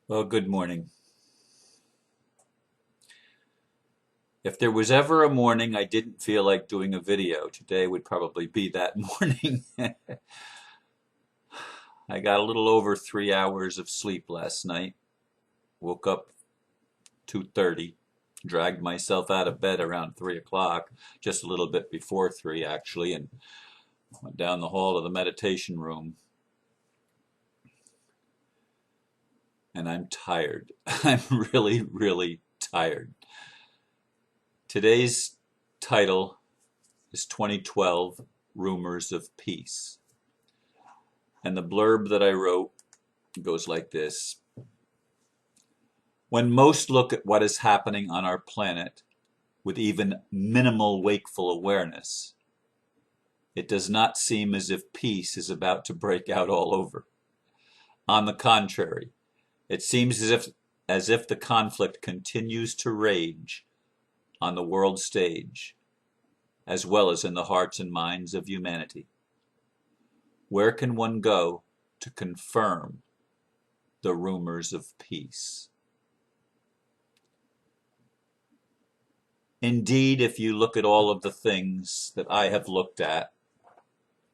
Well, good morning. If there was ever a morning I didn't feel like doing a video, today would probably be that morning. I got a little over 3 hours of sleep last night. Woke up 2:30, dragged myself out of bed around 3 o'clock, just a little bit before 3 actually, and went down the hall to the meditation room. And I'm tired. I'm really, really tired. Today's title is 2012 Rumors of Peace. And the blurb that I wrote goes like this. When most look at what is happening on our planet with even minimal wakeful awareness, it does not seem as if peace is about to break out all over. On the contrary, it seems as if the conflict continues to rage on the world stage, as well as in the hearts and minds of humanity. Where can one go to confirm the rumors of peace? Indeed, if you look at all of the things that I have looked at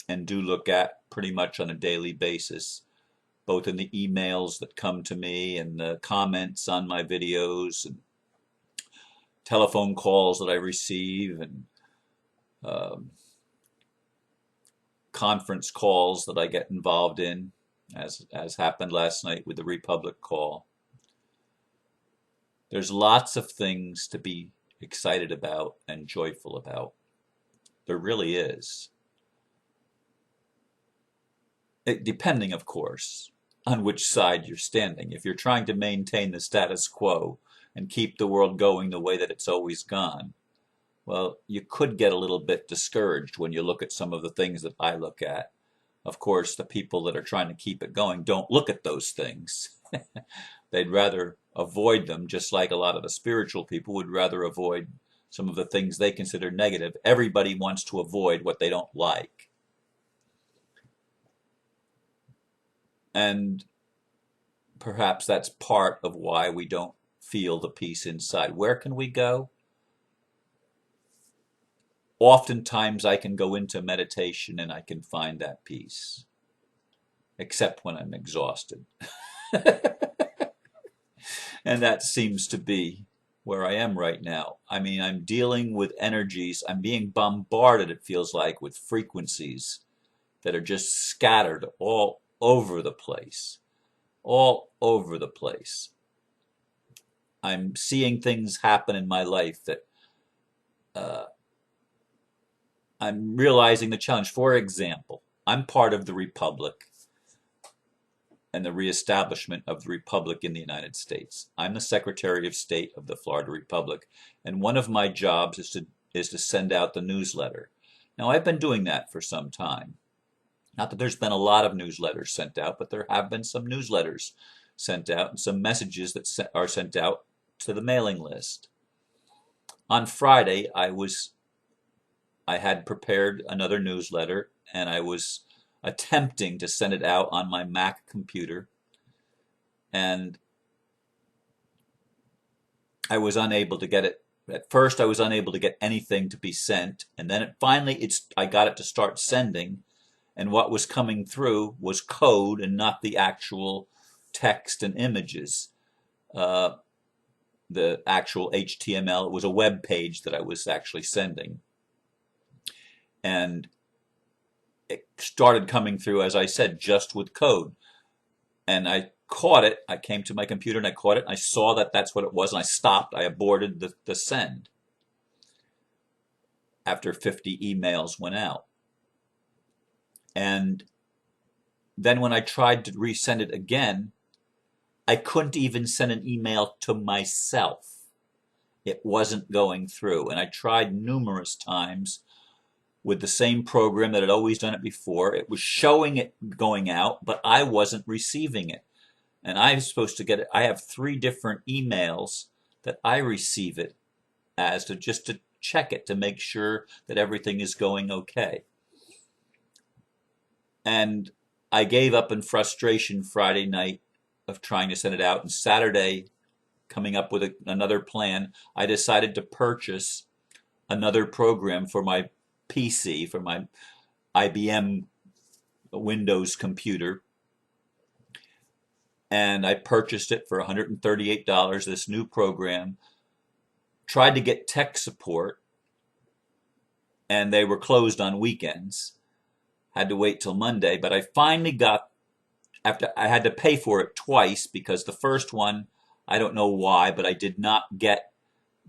and do look at pretty much on a daily basis, both in the emails that come to me and the comments on my videos and telephone calls that I receive and um, conference calls that I get involved in, as happened last night with the Republic call. There's lots of things to be excited about and joyful about. There really is. Depending, of course, on which side you're standing. If you're trying to maintain the status quo and keep the world going the way that it's always gone, well, you could get a little bit discouraged when you look at some of the things that I look at. Of course, the people that are trying to keep it going don't look at those things. They'd rather avoid them, just like a lot of the spiritual people would rather avoid some of the things they consider negative. Everybody wants to avoid what they don't like. And perhaps that's part of why we don't feel the peace inside. Where can we go? Oftentimes I can go into meditation and I can find that peace, except when I'm exhausted. And that seems to be where I am right now. I mean, I'm dealing with energies. I'm being bombarded, it feels like, with frequencies that are just scattered all over the place. All over the place. I'm seeing things happen in my life that I'm realizing the challenge. For example, I'm part of the Republic and the reestablishment of the Republic in the United States. I'm the Secretary of State of the Florida Republic, and one of my jobs is to send out the newsletter. Now, I've been doing that for some time. Not that there's been a lot of newsletters sent out, but there have been some newsletters sent out and some messages that are sent out to the mailing list. On Friday, I had prepared another newsletter and I was attempting to send it out on my Mac computer, and I was unable to get it. At first, I was unable to get anything to be sent, and then I got it to start sending, and what was coming through was code and not the actual text and images. The actual HTML. It was a web page that I was actually sending. And it started coming through, as I said, just with code. And I caught it. I came to my computer and I caught it. And I saw that that's what it was. And I stopped. I aborted the send after 50 emails went out. And then when I tried to resend it again, I couldn't even send an email to myself. It wasn't going through. And I tried numerous times with the same program that had always done it before. It was showing it going out, but I wasn't receiving it. And I was supposed to get it. I have 3 different emails that I receive it as just to check it, to make sure that everything is going okay. And I gave up in frustration Friday night of trying to send it out. And Saturday, coming up with another plan, I decided to purchase another program for my PC, for my IBM Windows computer. And I purchased it for $138, this new program. Tried to get tech support, and they were closed on weekends. Had to wait till Monday, but I finally got, after I had to pay for it twice, because the first one, I don't know why, but I did not get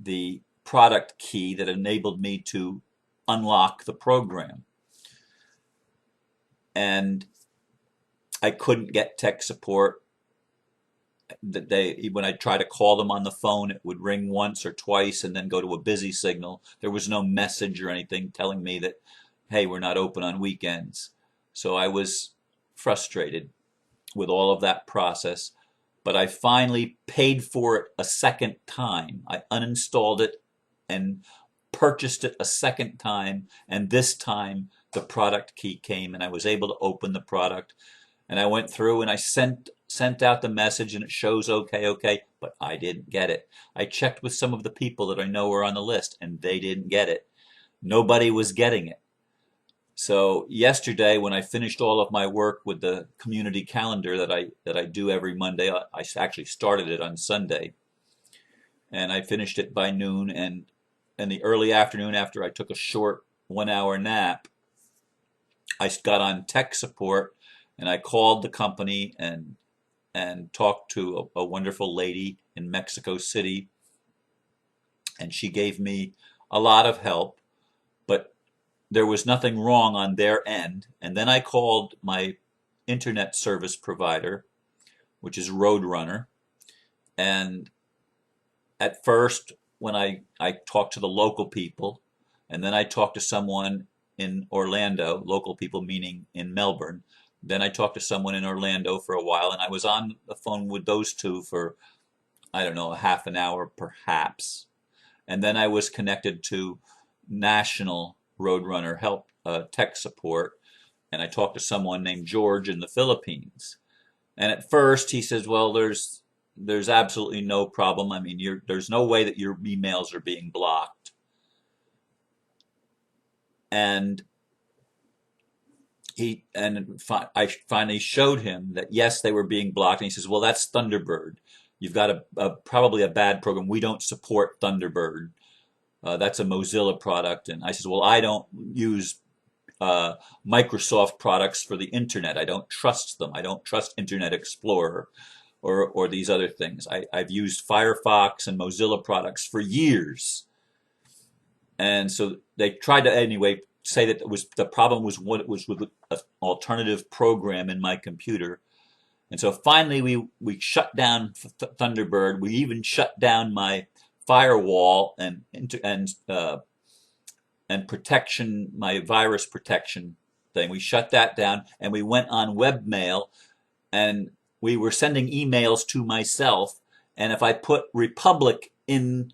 the product key that enabled me to unlock the program. And I couldn't get tech support. When I tried to call them on the phone, it would ring once or twice and then go to a busy signal. There was no message or anything telling me that, hey, we're not open on weekends. So I was frustrated with all of that process. But I finally paid for it a second time. I uninstalled it and purchased it a second time. And this time the product key came and I was able to open the product. And I went through and I sent out the message and it shows okay, but I didn't get it. I checked with some of the people that I know were on the list and they didn't get it. Nobody was getting it. So yesterday, when I finished all of my work with the community calendar that I do every Monday, I actually started it on Sunday, and I finished it by noon. And in the early afternoon, after I took a short 1-hour nap, I got on tech support, and I called the company and talked to a wonderful lady in Mexico City, and she gave me a lot of help, but there was nothing wrong on their end. And then I called my internet service provider, which is Roadrunner. And at first, when I talked to the local people, and then I talked to someone in Orlando, local people meaning in Melbourne. Then I talked to someone in Orlando for a while, and I was on the phone with those two for, I don't know, a half an hour perhaps. And then I was connected to national Roadrunner help tech support, and I talked to someone named George in the Philippines. And at first he says, well, there's absolutely no problem. I mean, there's no way that your emails are being blocked. And I finally showed him that yes, they were being blocked, and he says, well, that's Thunderbird. You've got probably a bad program. We don't support Thunderbird. That's a Mozilla product. And I said, well, I don't use Microsoft products for the internet. I don't trust them. I don't trust Internet Explorer or these other things. I've used Firefox and Mozilla products for years. And so they tried to anyway say that the problem was what it was with an alternative program in my computer. And so finally we shut down Thunderbird. We even shut down my firewall and protection, my virus protection thing. We shut that down and we went on webmail, and we were sending emails to myself. And if I put Republic in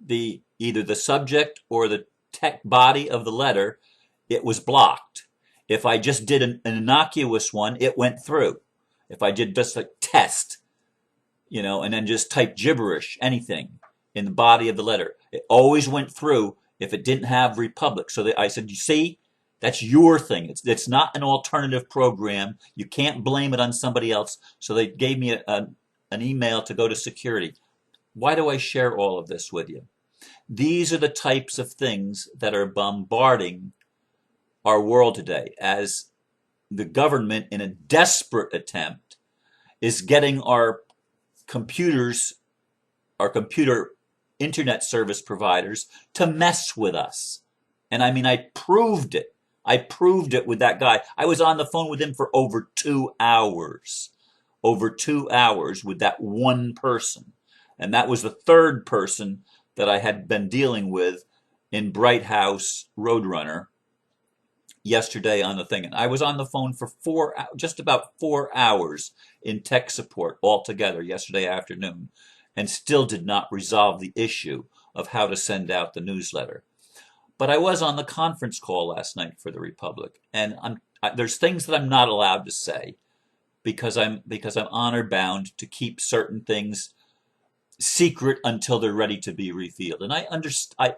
either the subject or the tech body of the letter, it was blocked. If I just did an innocuous one, it went through. If I did just like test, and then just type gibberish, anything in the body of the letter, it always went through if it didn't have Republic. So I said, you see, that's your thing. It's not an alternative program. You can't blame it on somebody else. So they gave me an email to go to security. Why do I share all of this with you? These are the types of things that are bombarding our world today, as the government, in a desperate attempt, is getting our computer internet service providers to mess with us. And I mean, I proved it. I proved it with that guy. I was on the phone with him for over 2 hours. Over 2 hours with that one person. And that was the third person that I had been dealing with in Bright House Roadrunner yesterday on the thing. And I was on the phone for just about 4 hours in tech support altogether yesterday afternoon, and still did not resolve the issue of how to send out the newsletter. But I was on the conference call last night for the Republic, and there's things that I'm not allowed to say because I'm honor bound to keep certain things secret until they're ready to be revealed. And I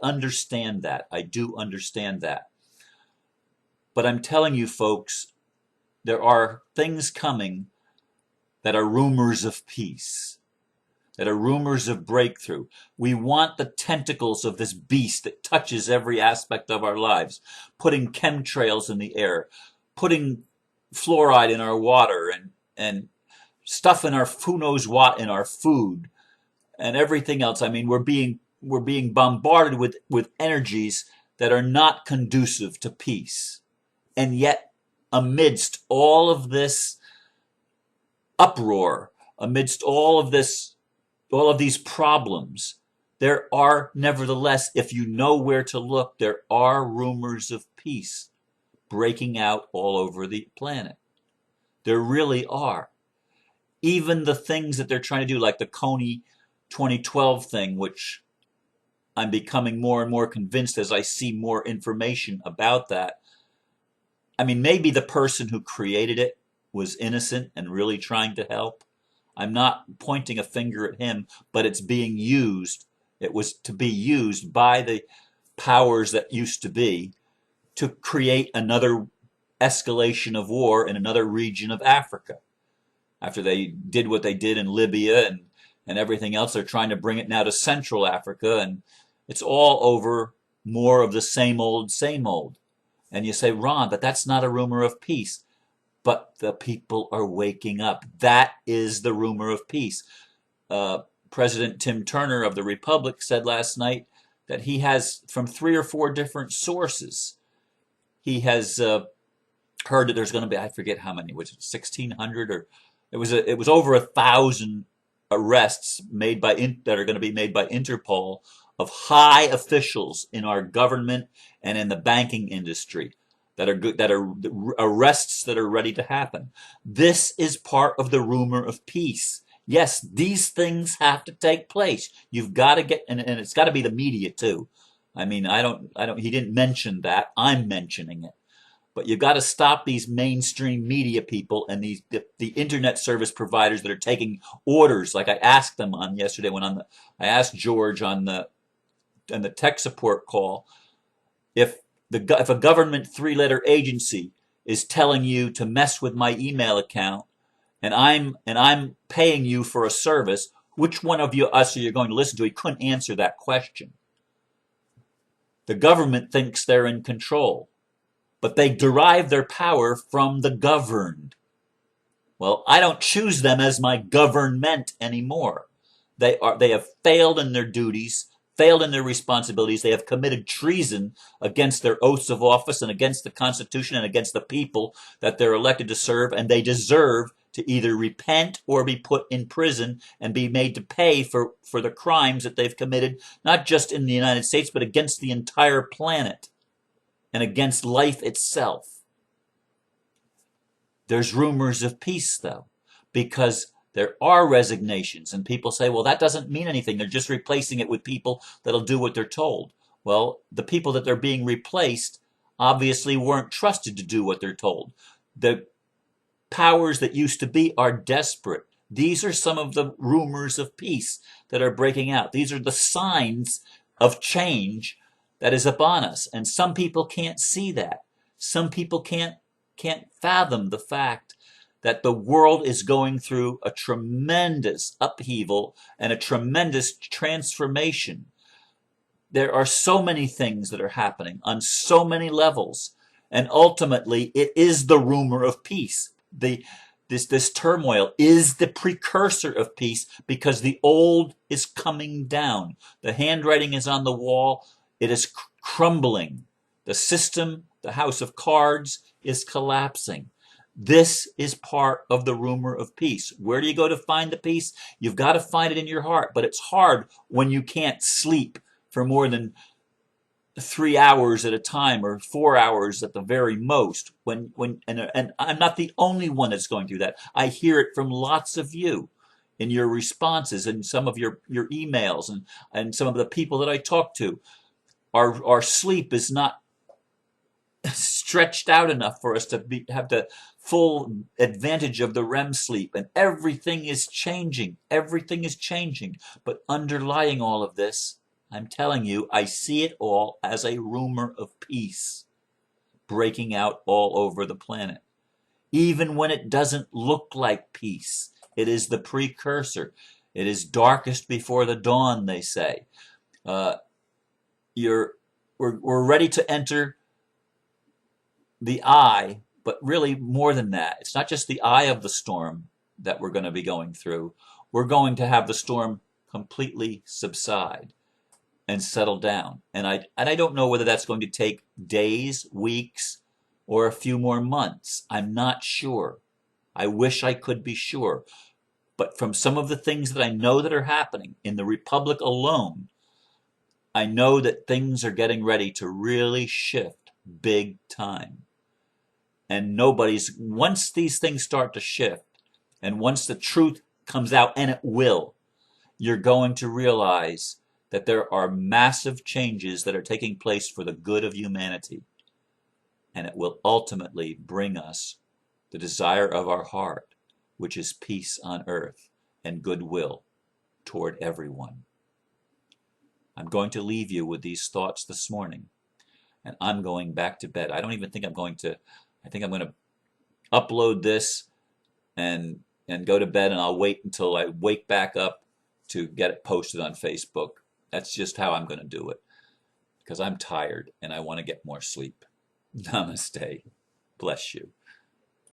understand that. I do understand that. But I'm telling you folks, there are things coming that are rumors of peace, that are rumors of breakthrough. We want the tentacles of this beast that touches every aspect of our lives, putting chemtrails in the air, putting fluoride in our water, and stuff in our who knows what in our food and everything else. I mean, we're being bombarded with energies that are not conducive to peace. And yet, amidst all of this uproar, amidst all of these problems, there are nevertheless, if you know where to look, there are rumors of peace breaking out all over the planet. There really are. Even the things that they're trying to do, like the Coney 2012 thing, which I'm becoming more and more convinced as I see more information about that. I mean, maybe the person who created it was innocent and really trying to help. I'm not pointing a finger at him, but it's being used. It was to be used by the powers that used to be to create another escalation of war in another region of Africa. After they did what they did in Libya and everything else, they're trying to bring it now to Central Africa, and it's all over more of the same old, same old. And you say, Ron, but that's not a rumor of peace. But the people are waking up. That is the rumor of peace. President Tim Turner of the Republic said last night that he has, from 3 or 4 different sources, he has heard that there's going to be, I forget how many, was it 1,600 or it was over 1,000 arrests made by that are going to be made by Interpol of high officials in our government and in the banking industry that are good, that are arrests that are ready to happen. This is part of the rumor of peace. Yes, these things have to take place. You've got to get, and it's got to be the media too. I mean, he didn't mention that. I'm mentioning it. But you've got to stop these mainstream media people and the internet service providers that are taking orders. Like I asked them on yesterday I asked George on the tech support call if a government 3-letter agency is telling you to mess with my email account and I'm paying you for a service, which one of us are you going to listen to? He couldn't answer that question. The government thinks they're in control, but they derive their power from the governed. Well, I don't choose them as my government anymore. They have failed in their duties, failed in their responsibilities. They have committed treason against their oaths of office and against the Constitution and against the people that they're elected to serve, and they deserve to either repent or be put in prison and be made to pay for the crimes that they've committed, not just in the United States, but against the entire planet and against life itself. There's rumors of peace, though, because there are resignations, and people say, well, that doesn't mean anything. They're just replacing it with people that'll do what they're told. Well, the people that they're being replaced obviously weren't trusted to do what they're told. The powers that used to be are desperate. These are some of the rumors of peace that are breaking out. These are the signs of change that is upon us. And some people can't see that. Some people can't fathom the fact that the world is going through a tremendous upheaval and a tremendous transformation. There are so many things that are happening on so many levels, and ultimately it is the rumor of peace. This turmoil is the precursor of peace because the old is coming down. The handwriting is on the wall. It is crumbling. The system, the house of cards, is collapsing. This is part of the rumor of peace. Where do you go to find the peace? You've got to find it in your heart, but it's hard when you can't sleep for more than 3 hours at a time or 4 hours at the very most. And I'm not the only one that's going through that. I hear it from lots of you in your responses and some of your emails and some of the people that I talk to. Our sleep is not stretched out enough for us to have to full advantage of the REM sleep, and everything is changing. Everything is changing. But underlying all of this, I'm telling you, I see it all as a rumor of peace breaking out all over the planet. Even when it doesn't look like peace, it is the precursor. It is darkest before the dawn, they say. Uh, we're ready to enter the eye, but really more than that. It's not just the eye of the storm that we're going to be going through. We're going to have the storm completely subside and settle down. And I don't know whether that's going to take days, weeks, or a few more months. I'm not sure. I wish I could be sure. But from some of the things that I know that are happening in the Republic alone, I know that things are getting ready to really shift big time. And once these things start to shift, and once the truth comes out, and it will, you're going to realize that there are massive changes that are taking place for the good of humanity. And it will ultimately bring us the desire of our heart, which is peace on earth and goodwill toward everyone. I'm going to leave you with these thoughts this morning, and I'm going back to bed. I don't even think I'm going to, I think I'm going to upload this and go to bed, and I'll wait until I wake back up to get it posted on Facebook. That's just how I'm going to do it, because I'm tired and I want to get more sleep. Namaste. Bless you.